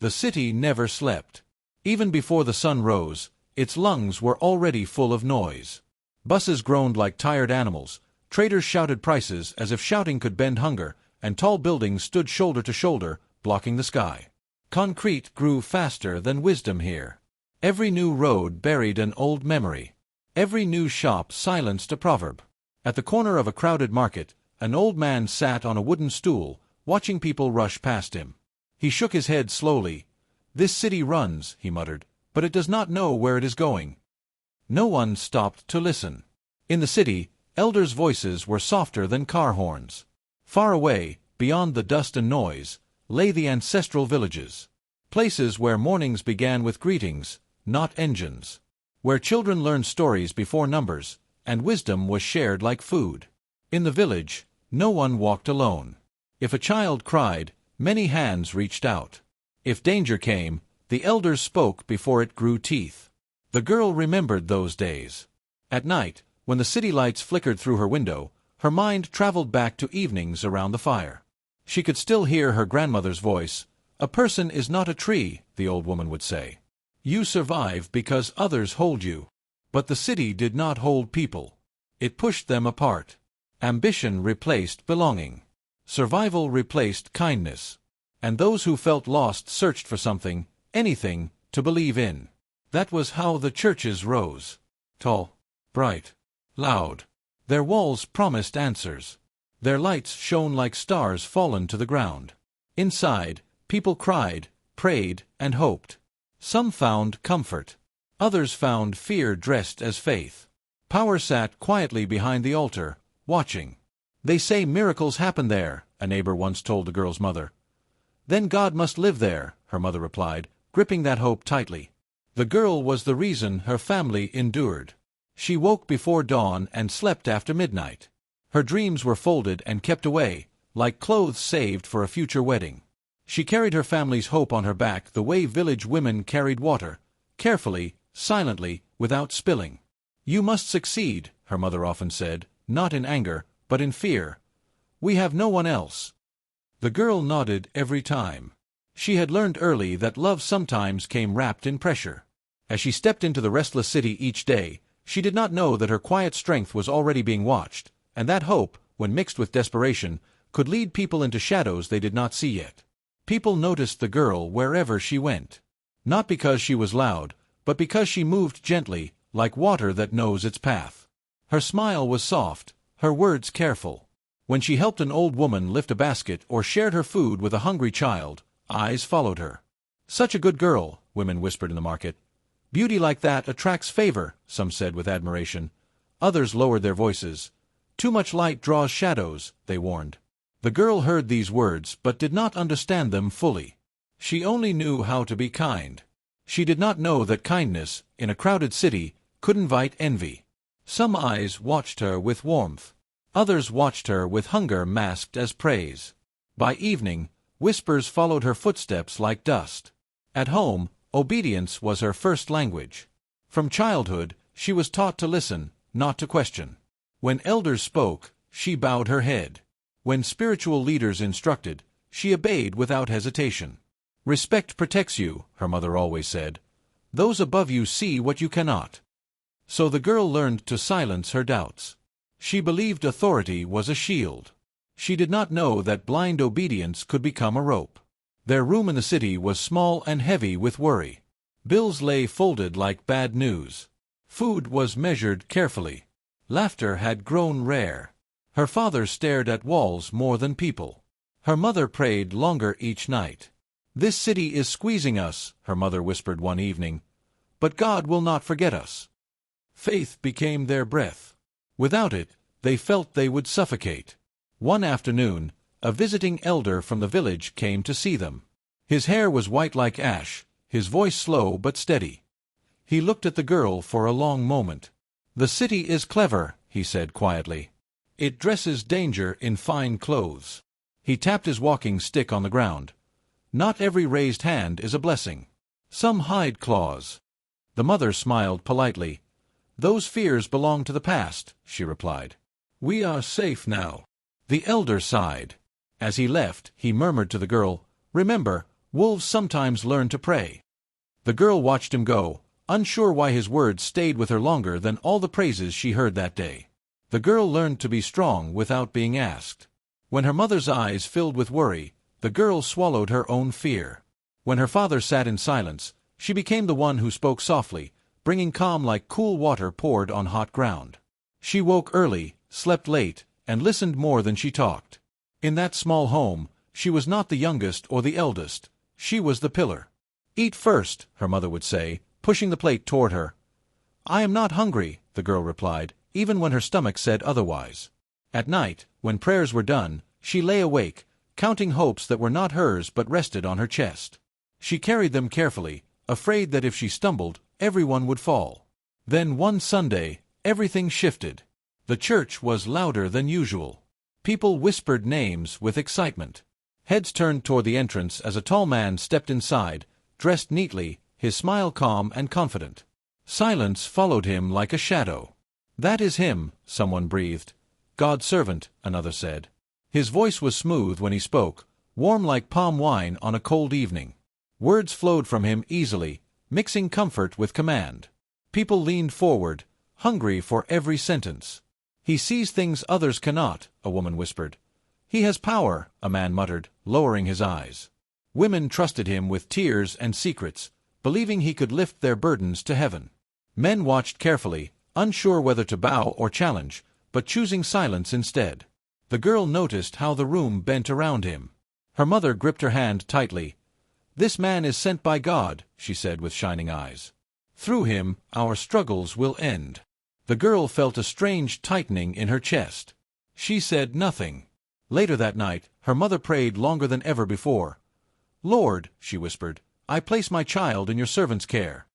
The city never slept. Even before the sun rose, its lungs were already full of noise. Buses groaned like tired animals, traders shouted prices as if shouting could bend hunger, and tall buildings stood shoulder to shoulder, blocking the sky. Concrete grew faster than wisdom here. Every new road buried an old memory. Every new shop silenced a proverb. At the corner of a crowded market, an old man sat on a wooden stool, watching people rush past him. He shook his head slowly. "This city runs," he muttered, "but it does not know where it is going." No one stopped to listen. In the city, elders' voices were softer than car horns. Far away, beyond the dust and noise, lay the ancestral villages. Places where mornings began with greetings, not engines. Where children learned stories before numbers, and wisdom was shared like food. In the village, no one walked alone. If a child cried, many hands reached out. If danger came, the elders spoke before it grew teeth. The girl remembered those days. At night, when the city lights flickered through her window, her mind traveled back to evenings around the fire. She could still hear her grandmother's voice. "A person is not a tree," the old woman would say. "You survive because others hold you." But the city did not hold people. It pushed them apart. Ambition replaced belonging. Survival replaced kindness. And those who felt lost searched for something, anything, to believe in. That was how the churches rose. Tall, bright, loud. Their walls promised answers. Their lights shone like stars fallen to the ground. Inside, people cried, prayed, and hoped. Some found comfort. Others found fear dressed as faith. Power sat quietly behind the altar, watching. "They say miracles happen there," a neighbor once told the girl's mother. "Then God must live there," her mother replied, gripping that hope tightly. The girl was the reason her family endured. She woke before dawn and slept after midnight. Her dreams were folded and kept away, like clothes saved for a future wedding. She carried her family's hope on her back the way village women carried water, carefully, silently, without spilling. "You must succeed," her mother often said, not in anger, but in fear. "We have no one else." The girl nodded every time. She had learned early that love sometimes came wrapped in pressure. As she stepped into the restless city each day, she did not know that her quiet strength was already being watched, and that hope, when mixed with desperation, could lead people into shadows they did not see yet. People noticed the girl wherever she went. Not because she was loud, but because she moved gently, like water that knows its path. Her smile was soft, her words careful. When she helped an old woman lift a basket or shared her food with a hungry child, eyes followed her. "Such a good girl," women whispered in the market. "Beauty like that attracts favor," some said with admiration. Others lowered their voices. "Too much light draws shadows," they warned. The girl heard these words but did not understand them fully. She only knew how to be kind. She did not know that kindness, in a crowded city, could invite envy. Some eyes watched her with warmth. Others watched her with hunger masked as praise. By evening, whispers followed her footsteps like dust. At home, obedience was her first language. From childhood, she was taught to listen, not to question. When elders spoke, she bowed her head. When spiritual leaders instructed, she obeyed without hesitation. "Respect protects you," her mother always said. "Those above you see what you cannot." So the girl learned to silence her doubts. She believed authority was a shield. She did not know that blind obedience could become a rope. Their room in the city was small and heavy with worry. Bills lay folded like bad news. Food was measured carefully. Laughter had grown rare. Her father stared at walls more than people. Her mother prayed longer each night. "This city is squeezing us," her mother whispered one evening, "but God will not forget us." Faith became their breath. Without it, they felt they would suffocate. One afternoon, a visiting elder from the village came to see them. His hair was white like ash, his voice slow but steady. He looked at the girl for a long moment. "The city is clever," he said quietly. "It dresses danger in fine clothes." He tapped his walking stick on the ground. "Not every raised hand is a blessing. Some hide claws." The mother smiled politely. "Those fears belong to the past," she replied. "We are safe now." The elder sighed. As he left, he murmured to the girl, "Remember, Wolves sometimes learn to pray. The girl watched him go, unsure why his words stayed with her longer than all the praises she heard that day. The girl learned to be strong without being asked. When her mother's eyes filled with worry, the girl swallowed her own fear. When her father sat in silence, she became the one who spoke softly, bringing calm like cool water poured on hot ground. She woke early, slept late, and listened more than she talked. In that small home, she was not the youngest or the eldest. She was the pillar. "Eat first," her mother would say, pushing the plate toward her. "I am not hungry," the girl replied, even when her stomach said otherwise. At night, when prayers were done, she lay awake, counting hopes that were not hers but rested on her chest. She carried them carefully, afraid that if she stumbled, everyone would fall. Then one Sunday, everything shifted. The church was louder than usual. People whispered names with excitement. Heads turned toward the entrance as a tall man stepped inside, dressed neatly, his smile calm and confident. Silence followed him like a shadow. "That is him," someone breathed. "God's servant," another said. His voice was smooth when he spoke, warm like palm wine on a cold evening. Words flowed from him easily, mixing comfort with command. People leaned forward, hungry for every sentence. "He sees things others cannot," a woman whispered. "He has power," a man muttered, lowering his eyes. Women trusted him with tears and secrets, believing he could lift their burdens to heaven. Men watched carefully, unsure whether to bow or challenge, but choosing silence instead. The girl noticed how the room bent around him. Her mother gripped her hand tightly. "This man is sent by God," she said with shining eyes. "Through him, our struggles will end." The girl felt a strange tightening in her chest. She said nothing. Later that night, her mother prayed longer than ever before. "Lord," she whispered, "I place my child in your servant's care."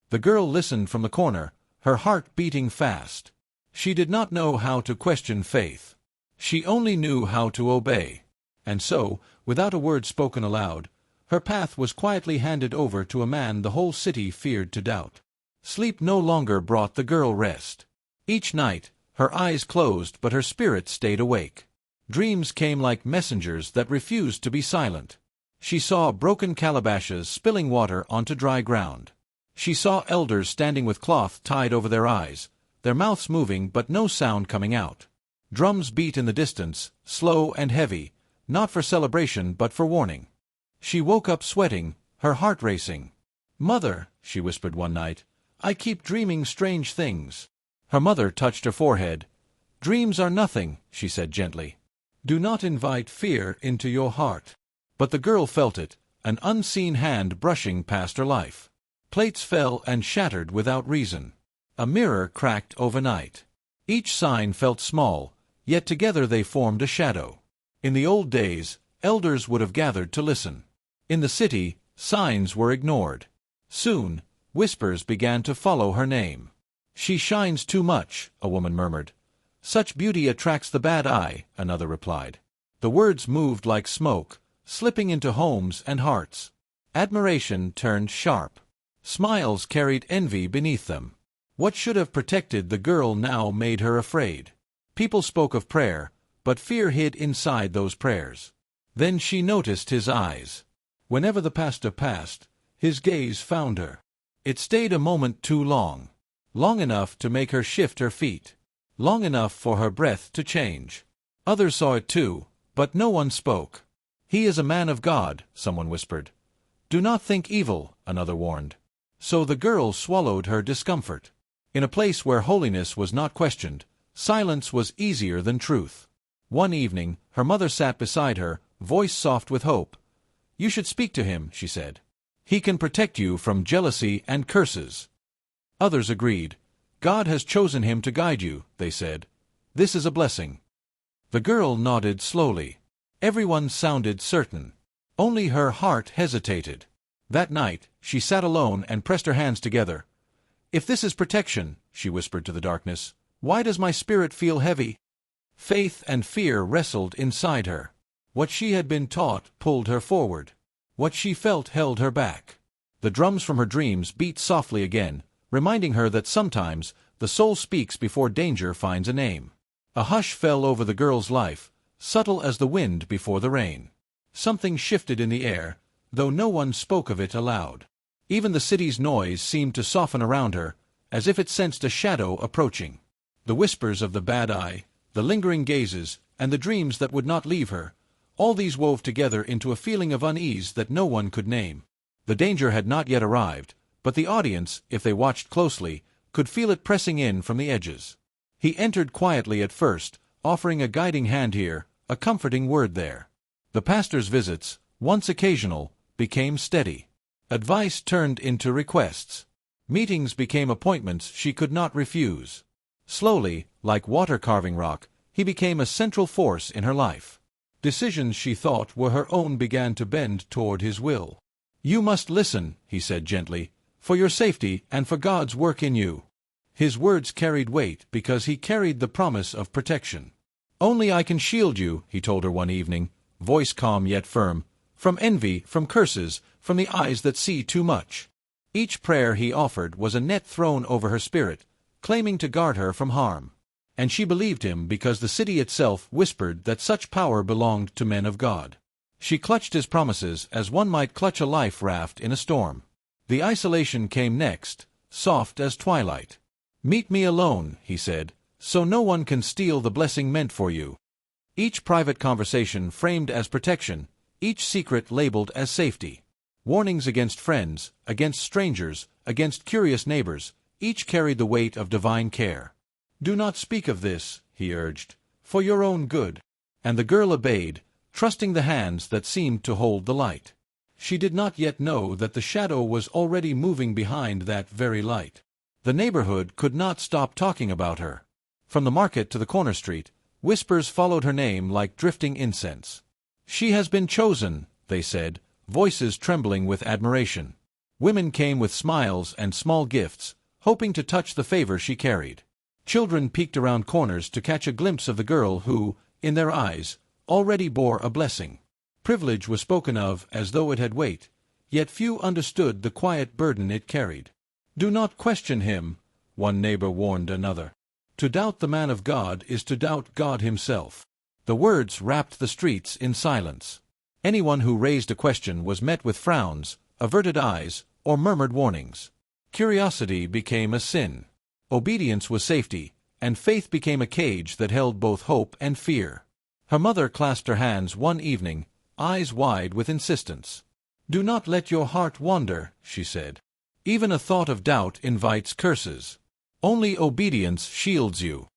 The girl listened from the corner, her heart beating fast. She did not know how to question faith. She only knew how to obey. And so, without a word spoken aloud, her path was quietly handed over to a man the whole city feared to doubt. Sleep no longer brought the girl rest. Each night, her eyes closed but her spirit stayed awake. Dreams came like messengers that refused to be silent. She saw broken calabashes spilling water onto dry ground. She saw elders standing with cloth tied over their eyes, their mouths moving but no sound coming out. Drums beat in the distance, slow and heavy, not for celebration but for warning. She woke up sweating, her heart racing. "Mother," she whispered one night, "I keep dreaming strange things." Her mother touched her forehead. "Dreams are nothing," she said gently. "Do not invite fear into your heart." But the girl felt it, an unseen hand brushing past her life. Plates fell and shattered without reason. A mirror cracked overnight. Each sign felt small, yet together they formed a shadow. In the old days, elders would have gathered to listen. In the city, signs were ignored. Soon, whispers began to follow her name. "She shines too much," a woman murmured. "Such beauty attracts the bad eye," another replied. The words moved like smoke, slipping into homes and hearts. Admiration turned sharp. Smiles carried envy beneath them. What should have protected the girl now made her afraid. People spoke of prayer, but fear hid inside those prayers. Then she noticed his eyes. Whenever the pastor passed, his gaze found her. It stayed a moment too long. Long enough to make her shift her feet. Long enough for her breath to change. Others saw it too, but no one spoke. "He is a man of God," someone whispered. "Do not think evil," another warned. So the girl swallowed her discomfort. In a place where holiness was not questioned, silence was easier than truth. One evening, her mother sat beside her, voice soft with hope. "You should speak to him," she said. "He can protect you from jealousy and curses." Others agreed. "God has chosen him to guide you," they said. "This is a blessing." The girl nodded slowly. Everyone sounded certain. Only her heart hesitated. That night, she sat alone and pressed her hands together. "If this is protection," she whispered to the darkness, "why does my spirit feel heavy?" Faith and fear wrestled inside her. What she had been taught pulled her forward. What she felt held her back. The drums from her dreams beat softly again, reminding her that sometimes the soul speaks before danger finds a name. A hush fell over the girl's life, subtle as the wind before the rain. Something shifted in the air, though no one spoke of it aloud. Even the city's noise seemed to soften around her, as if it sensed a shadow approaching. The whispers of the bad eye, the lingering gazes, and the dreams that would not leave her, all these wove together into a feeling of unease that no one could name. The danger had not yet arrived, but the audience, if they watched closely, could feel it pressing in from the edges. He entered quietly at first, offering a guiding hand here, a comforting word there. The pastor's visits, once occasional, became steady. Advice turned into requests. Meetings became appointments she could not refuse. Slowly, like water carving rock, he became a central force in her life. Decisions she thought were her own began to bend toward his will. "You must listen," he said gently, "for your safety and for God's work in you." His words carried weight because he carried the promise of protection. "Only I can shield you," he told her one evening, voice calm yet firm, "from envy, from curses, from the eyes that see too much." Each prayer he offered was a net thrown over her spirit, claiming to guard her from harm. And she believed him because the city itself whispered that such power belonged to men of God. She clutched his promises as one might clutch a life raft in a storm. The isolation came next, soft as twilight. "Meet me alone," he said, "so no one can steal the blessing meant for you." Each private conversation framed as protection, each secret labeled as safety. Warnings against friends, against strangers, against curious neighbors, each carried the weight of divine care. "Do not speak of this," he urged, "for your own good." And the girl obeyed, trusting the hands that seemed to hold the light. She did not yet know that the shadow was already moving behind that very light. The neighborhood could not stop talking about her. From the market to the corner street, whispers followed her name like drifting incense. "She has been chosen," they said, voices trembling with admiration. Women came with smiles and small gifts, hoping to touch the favor she carried. Children peeked around corners to catch a glimpse of the girl who, in their eyes, already bore a blessing. Privilege was spoken of as though it had weight, yet few understood the quiet burden it carried. "Do not question him," one neighbor warned another. "To doubt the man of God is to doubt God himself." The words wrapped the streets in silence. Anyone who raised a question was met with frowns, averted eyes, or murmured warnings. Curiosity became a sin. Obedience was safety, and faith became a cage that held both hope and fear. Her mother clasped her hands one evening, eyes wide with insistence. "Do not let your heart wander," she said. "Even a thought of doubt invites curses. Only obedience shields you."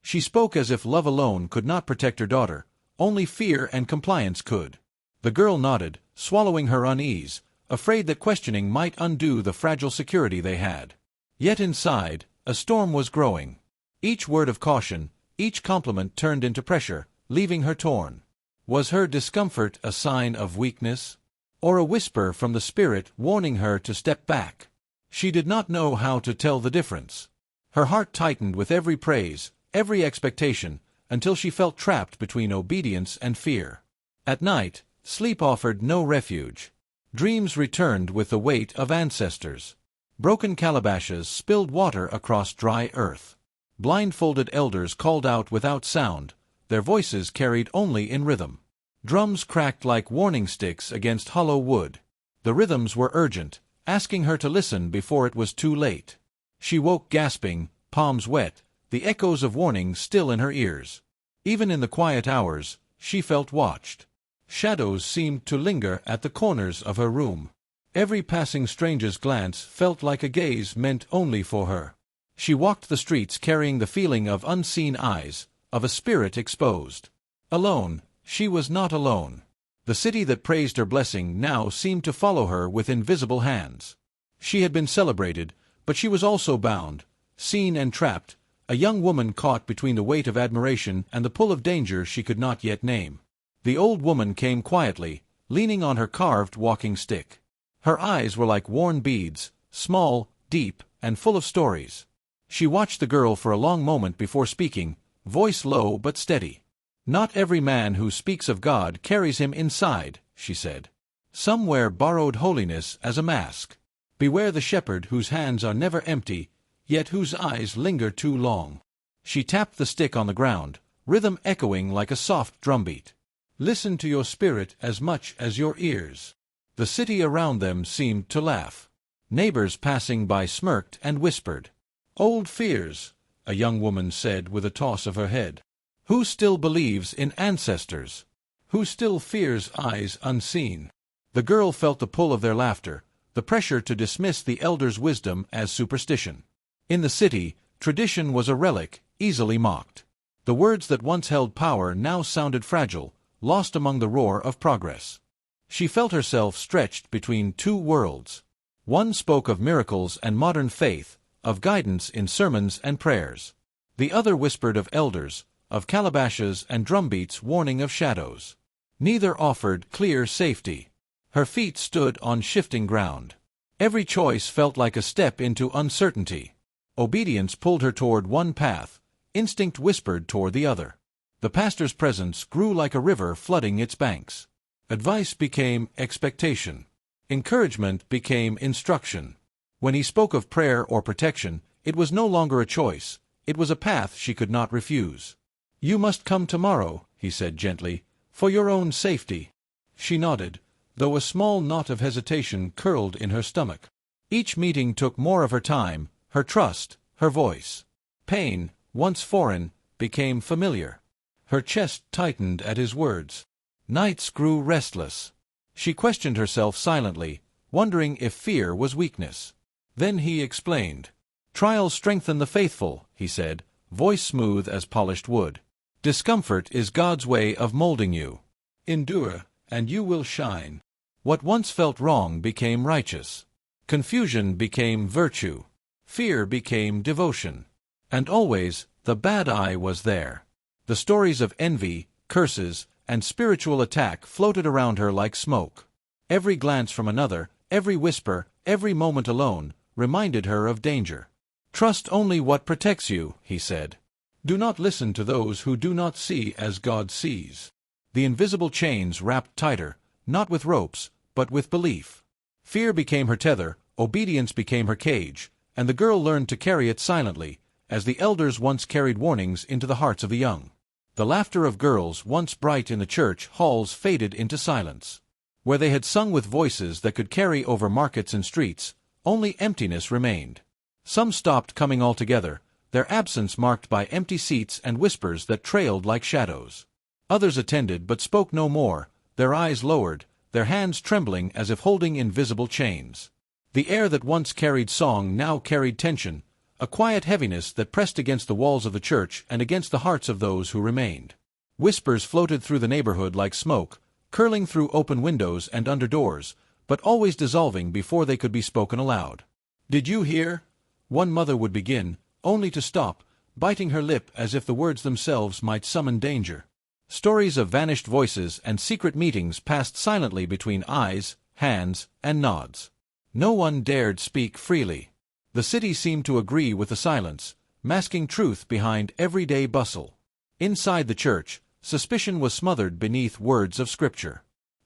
She spoke as if love alone could not protect her daughter, only fear and compliance could. The girl nodded, swallowing her unease, afraid that questioning might undo the fragile security they had. Yet inside, a storm was growing. Each word of caution, each compliment turned into pressure, leaving her torn. Was her discomfort a sign of weakness, or a whisper from the spirit warning her to step back? She did not know how to tell the difference. Her heart tightened with every praise, every expectation, until she felt trapped between obedience and fear. At night, sleep offered no refuge. Dreams returned with the weight of ancestors. Broken calabashes spilled water across dry earth. Blindfolded elders called out without sound, their voices carried only in rhythm. Drums cracked like warning sticks against hollow wood. The rhythms were urgent, asking her to listen before it was too late. She woke gasping, palms wet, the echoes of warning still in her ears. Even in the quiet hours, she felt watched. Shadows seemed to linger at the corners of her room. Every passing stranger's glance felt like a gaze meant only for her. She walked the streets carrying the feeling of unseen eyes, of a spirit exposed. Alone, she was not alone. The city that praised her blessing now seemed to follow her with invisible hands. She had been celebrated, but she was also bound, seen and trapped, a young woman caught between the weight of admiration and the pull of danger she could not yet name. The old woman came quietly, leaning on her carved walking stick. Her eyes were like worn beads, small, deep, and full of stories. She watched the girl for a long moment before speaking, voice low but steady. "Not every man who speaks of God carries him inside," she said. "Some wear borrowed holiness as a mask. Beware the shepherd whose hands are never empty, yet whose eyes linger too long." She tapped the stick on the ground, rhythm echoing like a soft drumbeat. "Listen to your spirit as much as your ears." The city around them seemed to laugh. Neighbors passing by smirked and whispered. "Old fears," a young woman said with a toss of her head. "Who still believes in ancestors? Who still fears eyes unseen?" The girl felt the pull of their laughter, the pressure to dismiss the elders' wisdom as superstition. In the city, tradition was a relic, easily mocked. The words that once held power now sounded fragile, lost among the roar of progress. She felt herself stretched between two worlds. One spoke of miracles and modern faith, of guidance in sermons and prayers. The other whispered of elders, of calabashes and drumbeats warning of shadows. Neither offered clear safety. Her feet stood on shifting ground. Every choice felt like a step into uncertainty. Obedience pulled her toward one path, instinct whispered toward the other. The pastor's presence grew like a river flooding its banks. Advice became expectation. Encouragement became instruction. When he spoke of prayer or protection, it was no longer a choice, it was a path she could not refuse. "You must come tomorrow," he said gently, "for your own safety." She nodded, though a small knot of hesitation curled in her stomach. Each meeting took more of her time, her trust, her voice. Pain, once foreign, became familiar. Her chest tightened at his words. Nights grew restless. She questioned herself silently, wondering if fear was weakness. Then he explained. "Trials strengthen the faithful," he said, voice smooth as polished wood. "Discomfort is God's way of molding you. Endure, and you will shine." What once felt wrong became righteous. Confusion became virtue. Fear became devotion. And always, the bad eye was there. The stories of envy, curses, and spiritual attack floated around her like smoke. Every glance from another, every whisper, every moment alone, reminded her of danger. "Trust only what protects you," he said. "Do not listen to those who do not see as God sees." The invisible chains wrapped tighter, not with ropes, but with belief. Fear became her tether, obedience became her cage, and the girl learned to carry it silently, as the elders once carried warnings into the hearts of the young. The laughter of girls once bright in the church halls faded into silence. Where they had sung with voices that could carry over markets and streets, only emptiness remained. Some stopped coming altogether, their absence marked by empty seats and whispers that trailed like shadows. Others attended but spoke no more, their eyes lowered, their hands trembling as if holding invisible chains. The air that once carried song now carried tension, a quiet heaviness that pressed against the walls of the church and against the hearts of those who remained. Whispers floated through the neighborhood like smoke, curling through open windows and under doors, but always dissolving before they could be spoken aloud. "Did you hear?" One mother would begin, only to stop, biting her lip as if the words themselves might summon danger. Stories of vanished voices and secret meetings passed silently between eyes, hands, and nods. No one dared speak freely. The city seemed to agree with the silence, masking truth behind everyday bustle. Inside the church, suspicion was smothered beneath words of Scripture.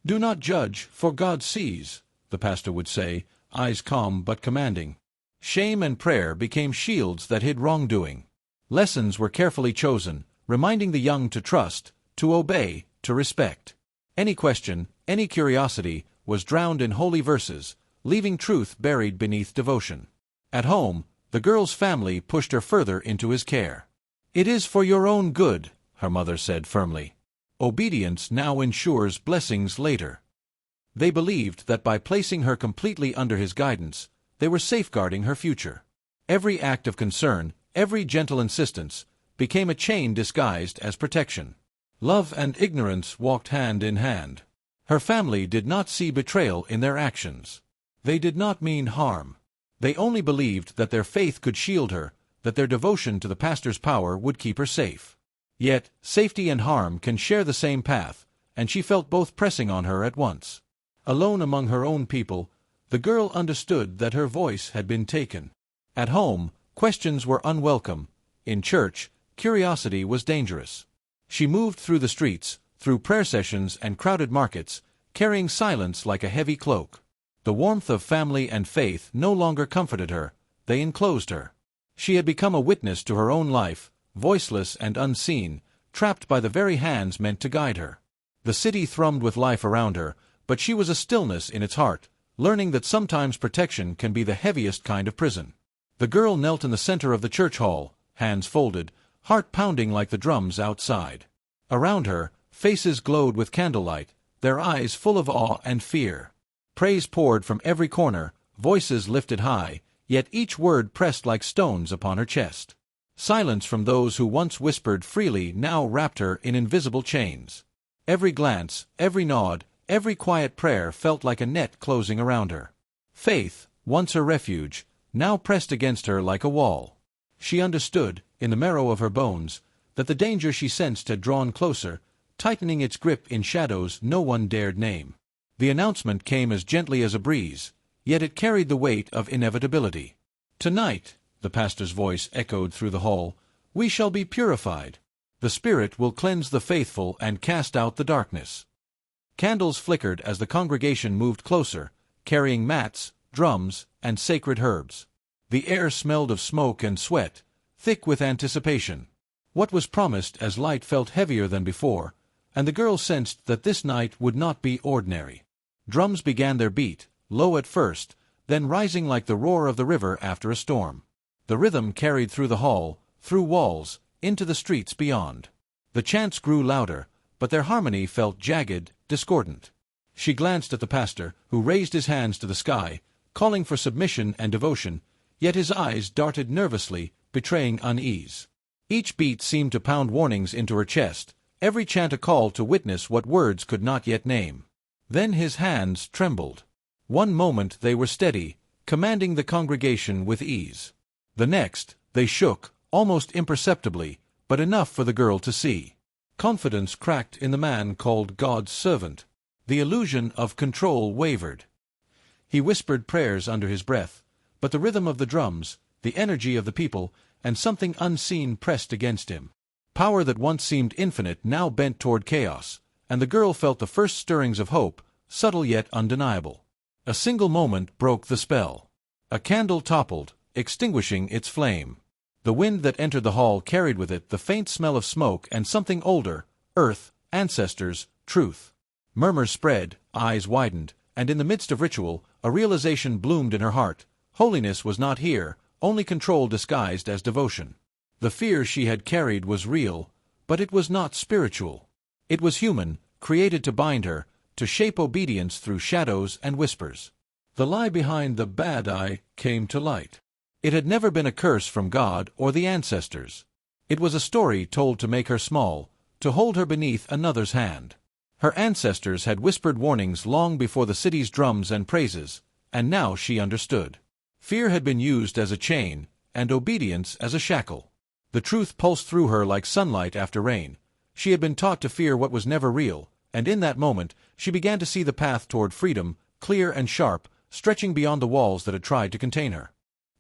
"Do not judge, for God sees," the pastor would say, eyes calm but commanding. Shame and prayer became shields that hid wrongdoing. Lessons were carefully chosen, reminding the young to trust, to obey, to respect. Any question, any curiosity, was drowned in holy verses, leaving truth buried beneath devotion. At home, the girl's family pushed her further into his care. "It is for your own good," her mother said firmly. "Obedience now ensures blessings later." They believed that by placing her completely under his guidance, they were safeguarding her future. Every act of concern, every gentle insistence, became a chain disguised as protection. Love and ignorance walked hand in hand. Her family did not see betrayal in their actions. They did not mean harm. They only believed that their faith could shield her, that their devotion to the pastor's power would keep her safe. Yet, safety and harm can share the same path, and she felt both pressing on her at once. Alone among her own people, the girl understood that her voice had been taken. At home, questions were unwelcome. In church, curiosity was dangerous. She moved through the streets, through prayer sessions and crowded markets, carrying silence like a heavy cloak. The warmth of family and faith no longer comforted her, they enclosed her. She had become a witness to her own life, voiceless and unseen, trapped by the very hands meant to guide her. The city thrummed with life around her, but she was a stillness in its heart, learning that sometimes protection can be the heaviest kind of prison. The girl knelt in the center of the church hall, hands folded, heart pounding like the drums outside. Around her, faces glowed with candlelight, their eyes full of awe and fear. Praise poured from every corner, voices lifted high, yet each word pressed like stones upon her chest. Silence from those who once whispered freely now wrapped her in invisible chains. Every glance, every nod, every quiet prayer felt like a net closing around her. Faith, once her refuge, now pressed against her like a wall. She understood, in the marrow of her bones, that the danger she sensed had drawn closer, tightening its grip in shadows no one dared name. The announcement came as gently as a breeze, yet it carried the weight of inevitability. "Tonight," the pastor's voice echoed through the hall, "we shall be purified. The Spirit will cleanse the faithful and cast out the darkness." Candles flickered as the congregation moved closer, carrying mats, drums, and sacred herbs. The air smelled of smoke and sweat, thick with anticipation. What was promised as light felt heavier than before, and the girl sensed that this night would not be ordinary. Drums began their beat, low at first, then rising like the roar of the river after a storm. The rhythm carried through the hall, through walls, into the streets beyond. The chants grew louder, but their harmony felt jagged, discordant. She glanced at the pastor, who raised his hands to the sky, calling for submission and devotion, yet his eyes darted nervously, betraying unease. Each beat seemed to pound warnings into her chest, every chant a call to witness what words could not yet name. Then his hands trembled. One moment they were steady, commanding the congregation with ease. The next, they shook, almost imperceptibly, but enough for the girl to see. Confidence cracked in the man called God's servant. The illusion of control wavered. He whispered prayers under his breath, but the rhythm of the drums, the energy of the people, and something unseen pressed against him. Power that once seemed infinite now bent toward chaos, and the girl felt the first stirrings of hope, subtle yet undeniable. A single moment broke the spell. A candle toppled, extinguishing its flame. The wind that entered the hall carried with it the faint smell of smoke and something older, earth, ancestors, truth. Murmurs spread, eyes widened, and in the midst of ritual, a realization bloomed in her heart. Holiness was not here, only control disguised as devotion. The fear she had carried was real, but it was not spiritual. It was human, created to bind her, to shape obedience through shadows and whispers. The lie behind the bad eye came to light. It had never been a curse from God or the ancestors. It was a story told to make her small, to hold her beneath another's hand. Her ancestors had whispered warnings long before the city's drums and praises, and now she understood. Fear had been used as a chain, and obedience as a shackle. The truth pulsed through her like sunlight after rain. She had been taught to fear what was never real, and in that moment she began to see the path toward freedom, clear and sharp, stretching beyond the walls that had tried to contain her.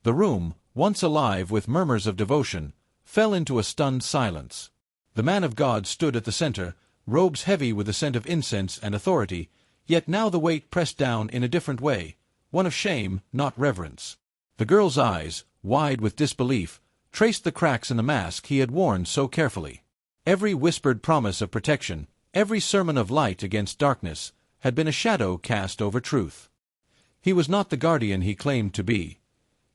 The room, once alive with murmurs of devotion, fell into a stunned silence. The man of God stood at the center, robes heavy with the scent of incense and authority, yet now the weight pressed down in a different way, one of shame, not reverence. The girl's eyes, wide with disbelief, traced the cracks in the mask he had worn so carefully. Every whispered promise of protection, every sermon of light against darkness, had been a shadow cast over truth. He was not the guardian he claimed to be.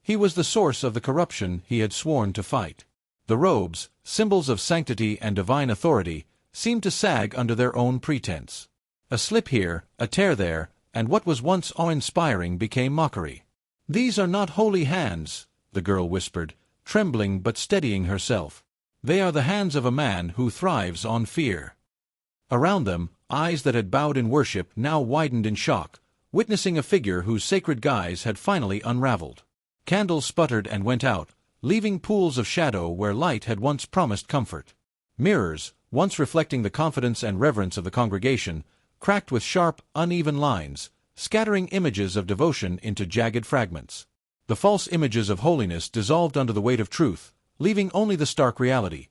He was the source of the corruption he had sworn to fight. The robes, symbols of sanctity and divine authority, seemed to sag under their own pretense. A slip here, a tear there, and what was once awe-inspiring became mockery. "These are not holy hands," the girl whispered, trembling but steadying herself. "They are the hands of a man who thrives on fear." Around them, eyes that had bowed in worship now widened in shock, witnessing a figure whose sacred guise had finally unraveled. Candles sputtered and went out, leaving pools of shadow where light had once promised comfort. Mirrors, once reflecting the confidence and reverence of the congregation, cracked with sharp, uneven lines, scattering images of devotion into jagged fragments. The false images of holiness dissolved under the weight of truth, leaving only the stark reality.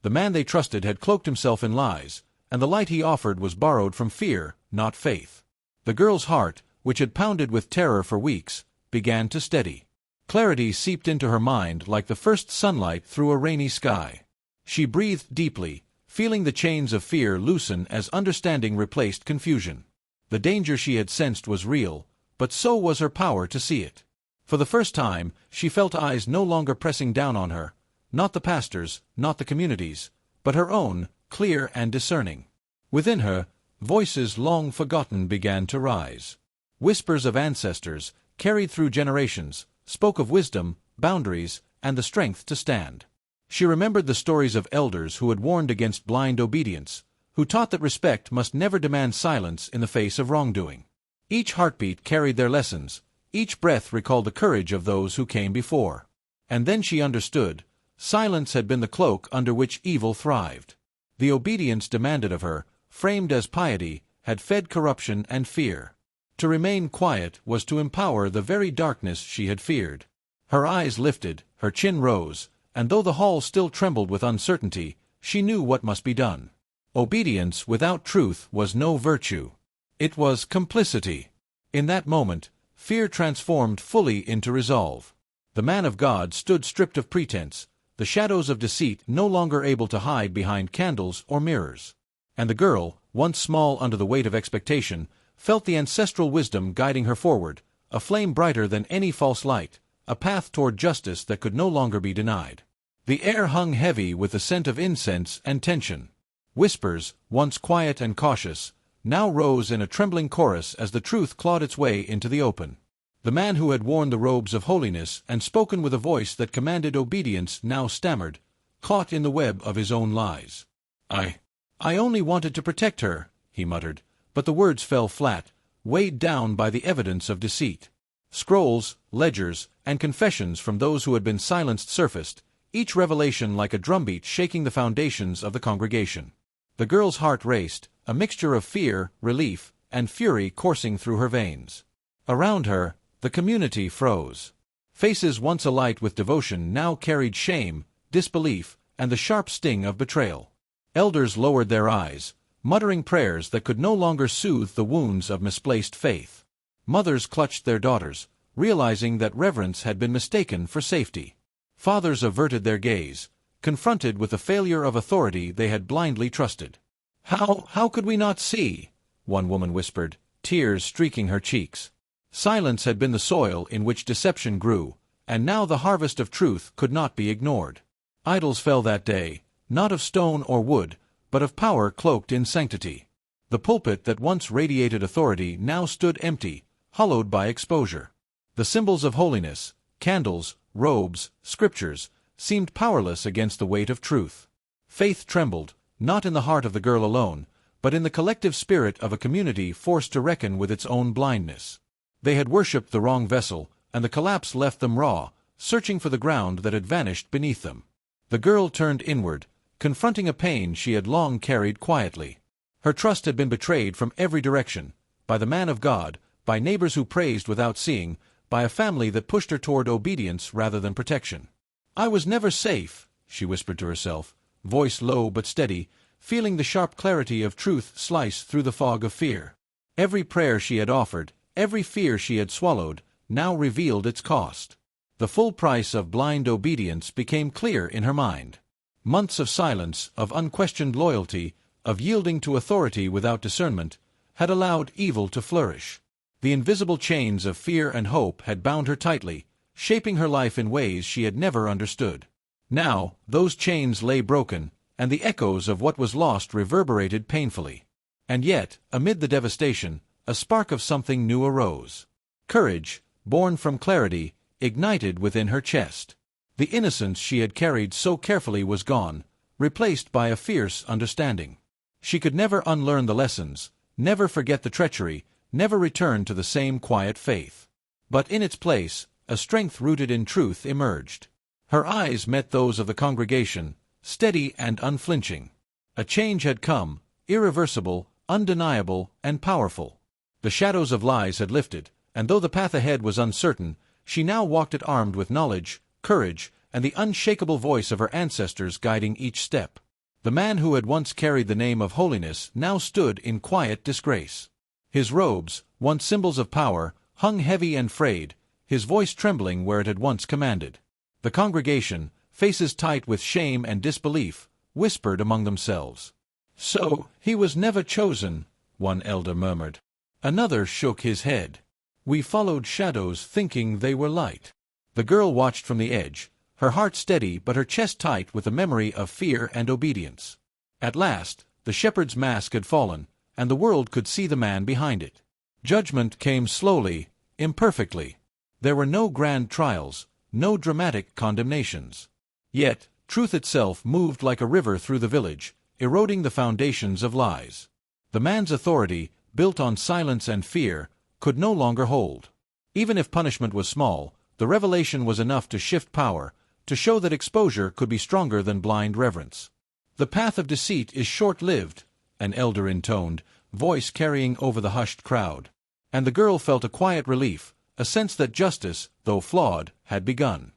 The man they trusted had cloaked himself in lies, and the light he offered was borrowed from fear, not faith. The girl's heart, which had pounded with terror for weeks, began to steady. Clarity seeped into her mind like the first sunlight through a rainy sky. She breathed deeply, feeling the chains of fear loosen as understanding replaced confusion. The danger she had sensed was real, but so was her power to see it. For the first time, she felt eyes no longer pressing down on her, not the pastor's, not the community's, but her own, clear and discerning. Within her, voices long forgotten began to rise. Whispers of ancestors, carried through generations, spoke of wisdom, boundaries, and the strength to stand. She remembered the stories of elders who had warned against blind obedience, who taught that respect must never demand silence in the face of wrongdoing. Each heartbeat carried their lessons, each breath recalled the courage of those who came before. And then she understood. Silence had been the cloak under which evil thrived. The obedience demanded of her, framed as piety, had fed corruption and fear. To remain quiet was to empower the very darkness she had feared. Her eyes lifted, her chin rose, and though the hall still trembled with uncertainty, she knew what must be done. Obedience without truth was no virtue. It was complicity. In that moment, fear transformed fully into resolve. The man of God stood stripped of pretense, the shadows of deceit no longer able to hide behind candles or mirrors. And the girl, once small under the weight of expectation, felt the ancestral wisdom guiding her forward, a flame brighter than any false light, a path toward justice that could no longer be denied. The air hung heavy with the scent of incense and tension. Whispers, once quiet and cautious, now rose in a trembling chorus as the truth clawed its way into the open. The man who had worn the robes of holiness and spoken with a voice that commanded obedience now stammered, caught in the web of his own lies. I only wanted to protect her," he muttered, but the words fell flat, weighed down by the evidence of deceit. Scrolls, ledgers, and confessions from those who had been silenced surfaced, each revelation like a drumbeat shaking the foundations of the congregation. The girl's heart raced, a mixture of fear, relief, and fury coursing through her veins. Around her, the community froze. Faces once alight with devotion now carried shame, disbelief, and the sharp sting of betrayal. Elders lowered their eyes, muttering prayers that could no longer soothe the wounds of misplaced faith. Mothers clutched their daughters, realizing that reverence had been mistaken for safety. Fathers averted their gaze, confronted with the failure of authority they had blindly trusted. How could we not see?" one woman whispered, tears streaking her cheeks. Silence had been the soil in which deception grew, and now the harvest of truth could not be ignored. Idols fell that day, not of stone or wood, but of power cloaked in sanctity. The pulpit that once radiated authority now stood empty, hollowed by exposure. The symbols of holiness, candles, robes, scriptures, seemed powerless against the weight of truth. Faith trembled, not in the heart of the girl alone, but in the collective spirit of a community forced to reckon with its own blindness. They had worshipped the wrong vessel, and the collapse left them raw, searching for the ground that had vanished beneath them. The girl turned inward, confronting a pain she had long carried quietly. Her trust had been betrayed from every direction, by the man of God, by neighbors who praised without seeing, by a family that pushed her toward obedience rather than protection. "I was never safe," she whispered to herself, voice low but steady, feeling the sharp clarity of truth slice through the fog of fear. Every prayer she had offered, every fear she had swallowed, now revealed its cost. The full price of blind obedience became clear in her mind. Months of silence, of unquestioned loyalty, of yielding to authority without discernment, had allowed evil to flourish. The invisible chains of fear and hope had bound her tightly, shaping her life in ways she had never understood. Now, those chains lay broken, and the echoes of what was lost reverberated painfully. And yet, amid the devastation, a spark of something new arose. Courage, born from clarity, ignited within her chest. The innocence she had carried so carefully was gone, replaced by a fierce understanding. She could never unlearn the lessons, never forget the treachery, never return to the same quiet faith. But in its place, a strength rooted in truth emerged. Her eyes met those of the congregation, steady and unflinching. A change had come, irreversible, undeniable, and powerful. The shadows of lies had lifted, and though the path ahead was uncertain, she now walked it armed with knowledge, courage, and the unshakable voice of her ancestors guiding each step. The man who had once carried the name of holiness now stood in quiet disgrace. His robes, once symbols of power, hung heavy and frayed, his voice trembling where it had once commanded. The congregation, faces tight with shame and disbelief, whispered among themselves. "So, he was never chosen," one elder murmured. Another shook his head. We followed shadows thinking they were light. The girl watched from the edge, her heart steady but her chest tight with the memory of fear and obedience. At last, the shepherd's mask had fallen, and the world could see the man behind it. Judgment came slowly, imperfectly. There were no grand trials, no dramatic condemnations. Yet, truth itself moved like a river through the village, eroding the foundations of lies. The man's authority, built on silence and fear, could no longer hold. Even if punishment was small, the revelation was enough to shift power, to show that exposure could be stronger than blind reverence. "The path of deceit is short-lived," an elder intoned, voice carrying over the hushed crowd. And the girl felt a quiet relief, a sense that justice, though flawed, had begun.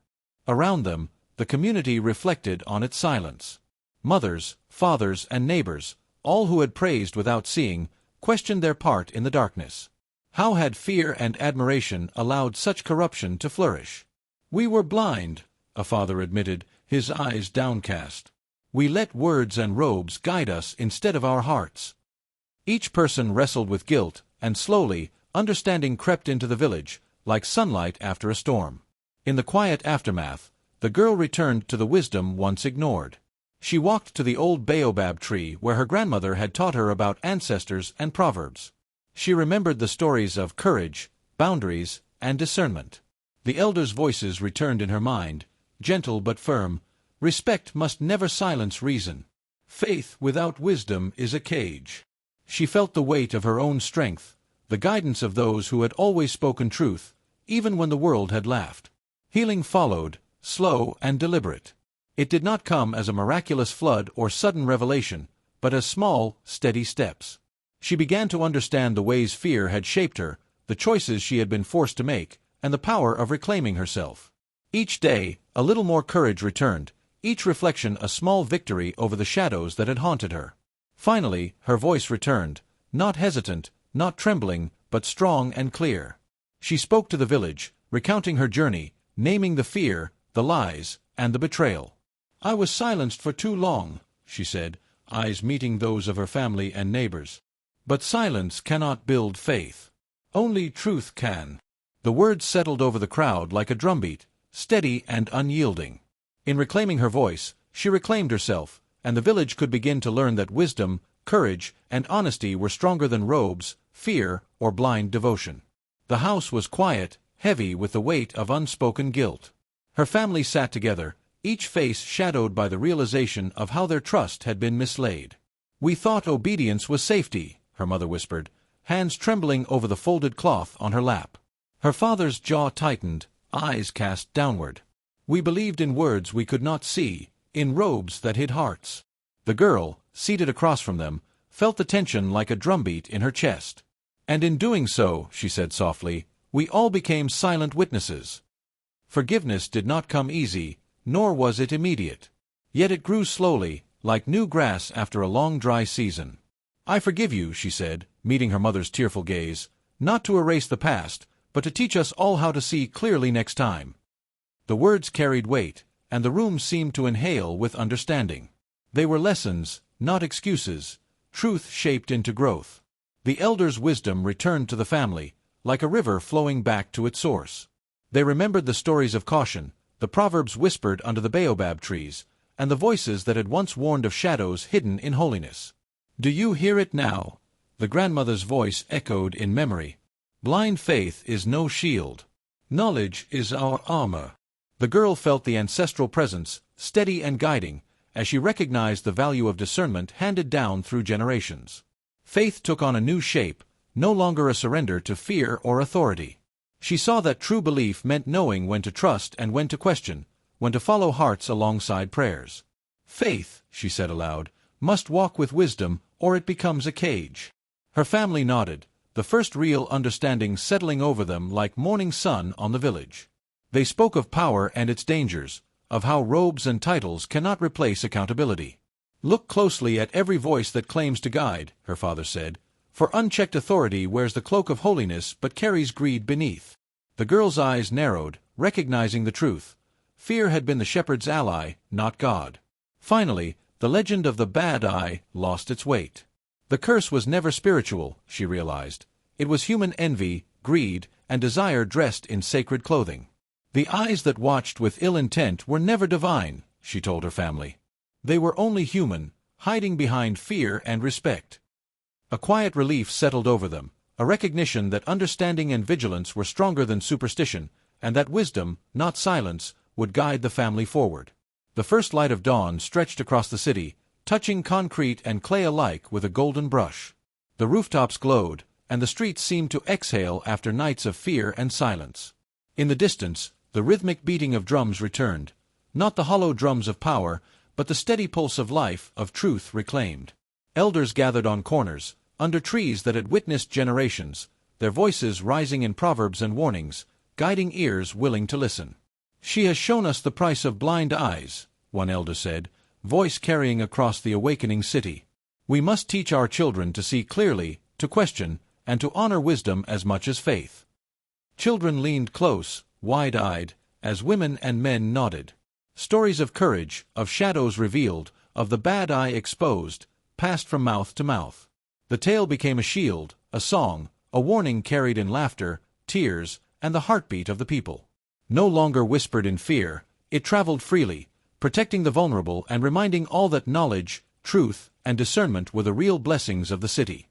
Around them, the community reflected on its silence. Mothers, fathers, and neighbors, all who had praised without seeing, questioned their part in the darkness. How had fear and admiration allowed such corruption to flourish? "We were blind," a father admitted, his eyes downcast. "We let words and robes guide us instead of our hearts." Each person wrestled with guilt, and slowly, understanding crept into the village, like sunlight after a storm. In the quiet aftermath, the girl returned to the wisdom once ignored. She walked to the old baobab tree where her grandmother had taught her about ancestors and proverbs. She remembered the stories of courage, boundaries, and discernment. The elders' voices returned in her mind, gentle but firm. Respect must never silence reason. Faith without wisdom is a cage. She felt the weight of her own strength, the guidance of those who had always spoken truth, even when the world had laughed. Healing followed, slow and deliberate. It did not come as a miraculous flood or sudden revelation, but as small, steady steps. She began to understand the ways fear had shaped her, the choices she had been forced to make, and the power of reclaiming herself. Each day, a little more courage returned, each reflection a small victory over the shadows that had haunted her. Finally, her voice returned, not hesitant, not trembling, but strong and clear. She spoke to the village, recounting her journey, naming the fear, the lies, and the betrayal. "I was silenced for too long," she said, eyes meeting those of her family and neighbors. "But silence cannot build faith. Only truth can." The words settled over the crowd like a drumbeat, steady and unyielding. In reclaiming her voice, she reclaimed herself, and the village could begin to learn that wisdom, courage, and honesty were stronger than robes, fear, or blind devotion. The house was quiet, heavy with the weight of unspoken guilt. Her family sat together, each face shadowed by the realization of how their trust had been mislaid. "We thought obedience was safety," her mother whispered, hands trembling over the folded cloth on her lap. Her father's jaw tightened, eyes cast downward. "We believed in words we could not see, in robes that hid hearts." The girl, seated across from them, felt the tension like a drumbeat in her chest. "And in doing so," she said softly, "we all became silent witnesses." Forgiveness did not come easy, nor was it immediate. Yet it grew slowly, like new grass after a long dry season. "I forgive you," she said, meeting her mother's tearful gaze, "not to erase the past, but to teach us all how to see clearly next time." The words carried weight, and the room seemed to inhale with understanding. They were lessons, not excuses, truth shaped into growth. The elders' wisdom returned to the family, like a river flowing back to its source. They remembered the stories of caution, the proverbs whispered under the baobab trees, and the voices that had once warned of shadows hidden in holiness. "Do you hear it now?" The grandmother's voice echoed in memory. "Blind faith is no shield. Knowledge is our armor." The girl felt the ancestral presence, steady and guiding, as she recognized the value of discernment handed down through generations. Faith took on a new shape, no longer a surrender to fear or authority. She saw that true belief meant knowing when to trust and when to question, when to follow hearts alongside prayers. "Faith," she said aloud, "must walk with wisdom, or it becomes a cage." Her family nodded, the first real understanding settling over them like morning sun on the village. They spoke of power and its dangers, of how robes and titles cannot replace accountability. "Look closely at every voice that claims to guide," her father said, "for unchecked authority wears the cloak of holiness but carries greed beneath." The girl's eyes narrowed, recognizing the truth. Fear had been the shepherd's ally, not God. Finally, the legend of the bad eye lost its weight. The curse was never spiritual, she realized. It was human envy, greed, and desire dressed in sacred clothing. The eyes that watched with ill intent were never divine, she told her family. They were only human, hiding behind fear and respect. A quiet relief settled over them, a recognition that understanding and vigilance were stronger than superstition, and that wisdom, not silence, would guide the family forward. The first light of dawn stretched across the city, touching concrete and clay alike with a golden brush. The rooftops glowed, and the streets seemed to exhale after nights of fear and silence. In the distance, the rhythmic beating of drums returned, not the hollow drums of power, but the steady pulse of life, of truth reclaimed. Elders gathered on corners, under trees that had witnessed generations, their voices rising in proverbs and warnings, guiding ears willing to listen. "She has shown us the price of blind eyes," one elder said, voice carrying across the awakening city. "We must teach our children to see clearly, to question, and to honor wisdom as much as faith." Children leaned close, wide-eyed, as women and men nodded. Stories of courage, of shadows revealed, of the bad eye exposed, passed from mouth to mouth. The tale became a shield, a song, a warning carried in laughter, tears, and the heartbeat of the people. No longer whispered in fear, it traveled freely, protecting the vulnerable and reminding all that knowledge, truth, and discernment were the real blessings of the city.